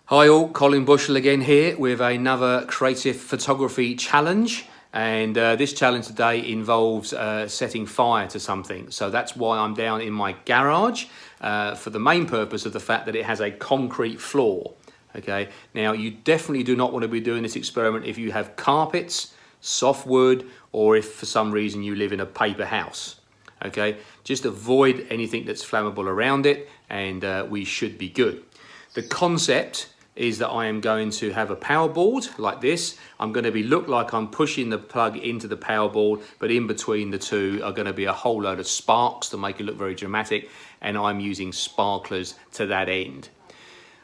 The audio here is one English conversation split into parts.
Hi all, Colin Bushell again here with another creative photography challenge, and this challenge today involves setting fire to something. So that's why I'm down in my garage for the main purpose of the fact that it has a concrete floor. Okay, now you definitely do not want to be doing this experiment if you have carpets, soft wood, or if for some reason you live in a paper house. Okay, just avoid anything that's flammable around it and we should be good. The concept is that I am going to have a power board like this. I'm going to look like I'm pushing the plug into the power board, but in between the two are going to be a whole load of sparks to make it look very dramatic, and I'm using sparklers to that end.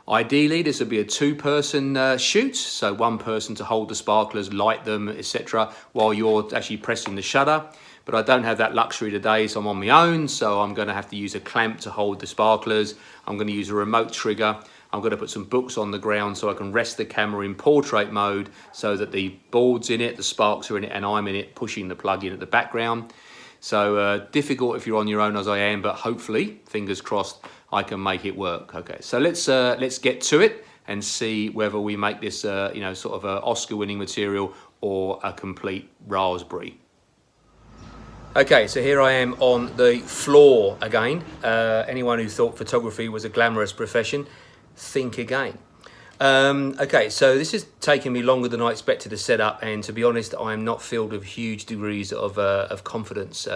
Ideally, this would be a two-person shoot, so one person to hold the sparklers, light them, etc., while you're actually pressing the shutter. But I don't have that luxury today, so I'm on my own, so I'm going to have to use a clamp to hold the sparklers. I'm going to use a remote trigger. I'm going to put some books on the ground so I can rest the camera in portrait mode so that the board's in it, the sparks are in it, and I'm in it pushing the plug in at the background. So difficult if you're on your own as I am, but hopefully, fingers crossed, I can make it work. Okay, so let's get to it and see whether we make this sort of a Oscar-winning material or a complete raspberry. Okay, so here I am on the floor again. Anyone who thought photography was a glamorous profession, think again. Okay, so this has taken me longer than I expected to set up, and to be honest, I am not filled with huge degrees of confidence.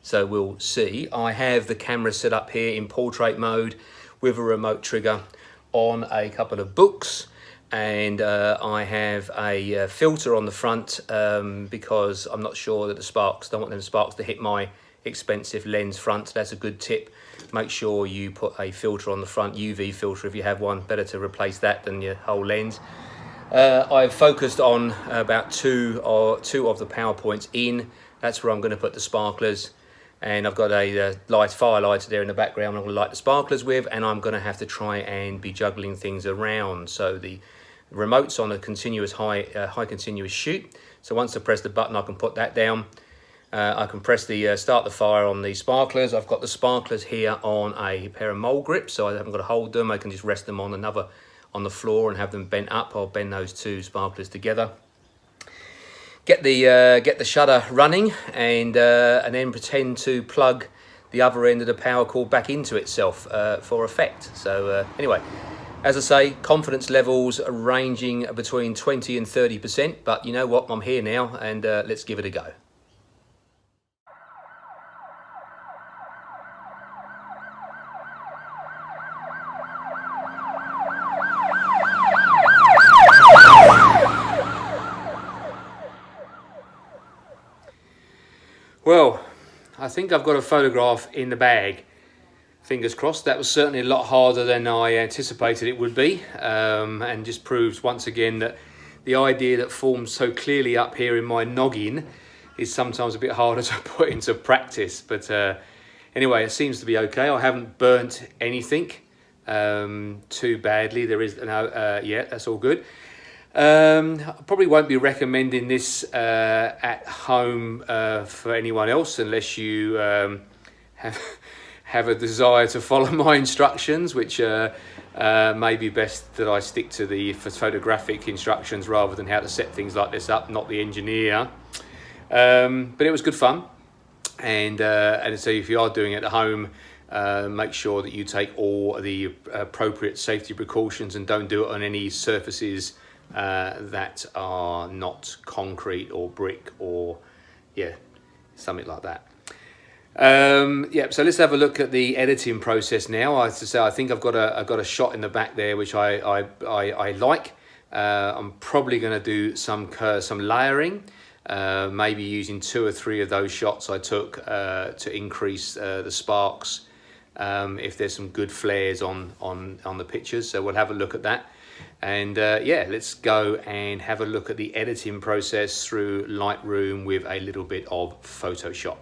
So we'll see. I have the camera set up here in portrait mode with a remote trigger on a couple of books, and I have a filter on the front because I'm not sure that the sparks, don't want them sparks to hit my expensive lens front. That's a good tip. Make sure you put a filter on the front, UV filter if you have one. Better to replace that than your whole lens. I've focused on about two of the power points in. That's where I'm going to put the sparklers, and I've got a fire lighter there in the background I'm going to light the sparklers with, and I'm going to have to try and be juggling things around. So the remote's on a continuous high continuous shoot, so once I press the button I can put that down. I can press the start the fire on the sparklers. I've got the sparklers here on a pair of mole grips, so I haven't got to hold them. I can just rest them on the floor and have them bent up. I'll bend those two sparklers together. Get the shutter running, and then pretend to plug the other end of the power cord back into itself for effect. So anyway, as I say, confidence levels are ranging between 20 and 30%, but you know what, I'm here now, and let's give it a go. Well, I think I've got a photograph in the bag. Fingers crossed. That was certainly a lot harder than I anticipated it would be, and just proves once again that the idea that forms so clearly up here in my noggin is sometimes a bit harder to put into practice. But anyway, it seems to be okay. I haven't burnt anything too badly. There is no, yeah, that's all good. I probably won't be recommending this at home for anyone else unless you have a desire to follow my instructions, which may be best that I stick to the photographic instructions rather than how to set things like this up, not the engineer. But it was good fun, and so if you are doing it at home, make sure that you take all the appropriate safety precautions and don't do it on any surfaces that are not concrete or brick or something like that. So let's have a look at the editing process now. As I say, I think I've got a shot in the back there which I like. I'm probably going to do some layering, maybe using 2 or 3 of those shots I took to increase the sparks if there's some good flares on the pictures. So we'll have a look at that. And let's go and have a look at the editing process through Lightroom with a little bit of Photoshop.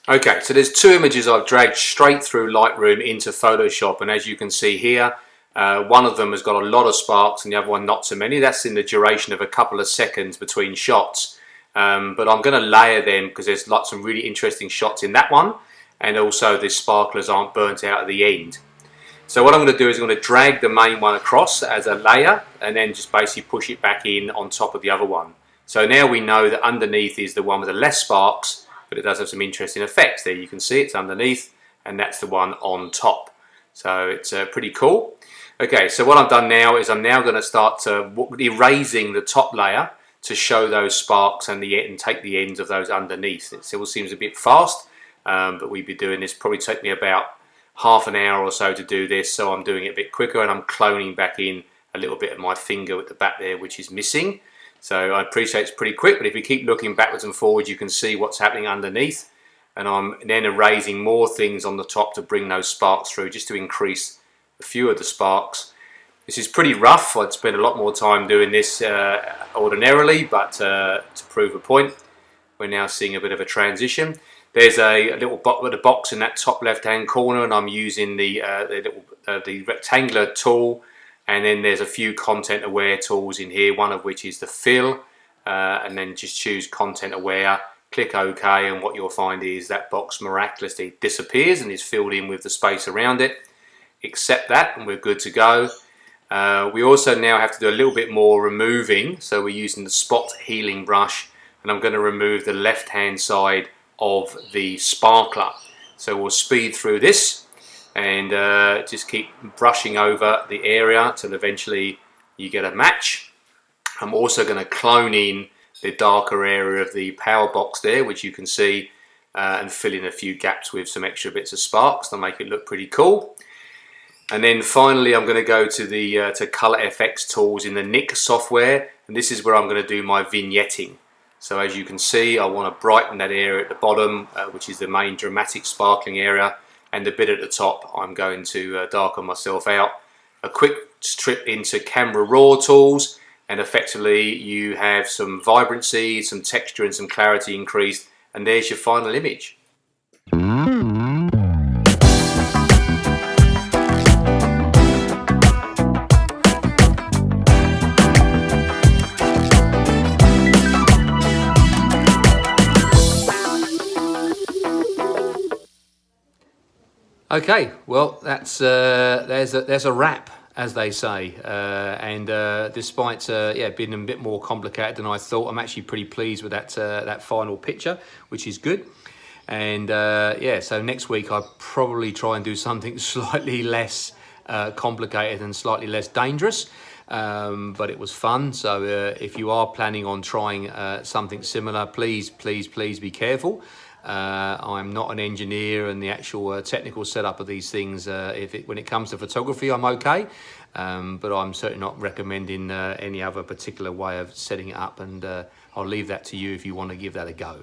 Okay, so there's 2 images I've dragged straight through Lightroom into Photoshop, and as you can see here, one of them has got a lot of sparks and the other one not so many. That's in the duration of a couple of seconds between shots, but I'm going to layer them because there's lots of really interesting shots in that one, and also the sparklers aren't burnt out at the end. So what I'm going to do is I'm going to drag the main one across as a layer and then just basically push it back in on top of the other one. So now we know that underneath is the one with the less sparks, but it does have some interesting effects. There you can see it's underneath, and that's the one on top. So it's pretty cool. Okay, so what I've done now is I'm now going to start erasing the top layer to show those sparks and take the ends of those underneath. It still seems a bit fast, but we'd be doing this, probably take me about half an hour or so to do this, so I'm doing it a bit quicker, and I'm cloning back in a little bit of my finger at the back there, which is missing. So I appreciate it's pretty quick, but if you keep looking backwards and forwards, you can see what's happening underneath. And I'm then erasing more things on the top to bring those sparks through, just to increase a few of the sparks. This is pretty rough. I'd spend a lot more time doing this ordinarily, but to prove a point, we're now seeing a bit of a transition. There's a little box in that top left-hand corner, and I'm using the rectangular tool, and then there's a few content aware tools in here, one of which is the fill, and then just choose content aware, click OK, and what you'll find is that box miraculously disappears and is filled in with the space around it. Accept that, and we're good to go. We also now have to do a little bit more removing, so we're using the spot healing brush, and I'm going to remove the left-hand side of the sparkler. So we'll speed through this and just keep brushing over the area till eventually you get a match. I'm also going to clone in the darker area of the power box there, which you can see, and fill in a few gaps with some extra bits of sparks to make it look pretty cool. And then finally I'm going to go to the Color FX tools in the Nik software, and this is where I'm going to do my vignetting. So as you can see, I want to brighten that area at the bottom, which is the main dramatic sparkling area, and the bit at the top I'm going to darken myself out. A quick trip into Camera Raw tools, and effectively you have some vibrancy, some texture and some clarity increased, and there's your final image. Okay, well there's a wrap, as they say, and despite being a bit more complicated than I thought, I'm actually pretty pleased with that final picture, which is good. And so next week I'll probably try and do something slightly less complicated and slightly less dangerous, but it was fun. So if you are planning on trying something similar, please be careful. I'm not an engineer, and the actual technical setup of these things, when it comes to photography, I'm okay, but I'm certainly not recommending any other particular way of setting it up, and I'll leave that to you if you want to give that a go.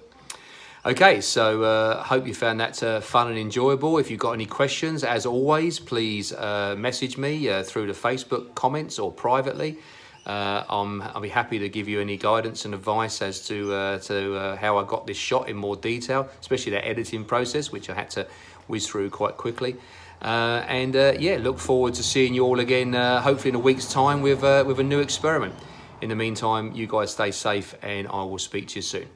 Okay, so hope you found that fun and enjoyable. If you've got any questions, as always, please message me through the Facebook comments or privately. I'll be happy to give you any guidance and advice as to how I got this shot in more detail, especially that editing process, which I had to whiz through quite quickly. Look forward to seeing you all again, hopefully in a week's time with a new experiment. In the meantime, you guys stay safe, and I will speak to you soon.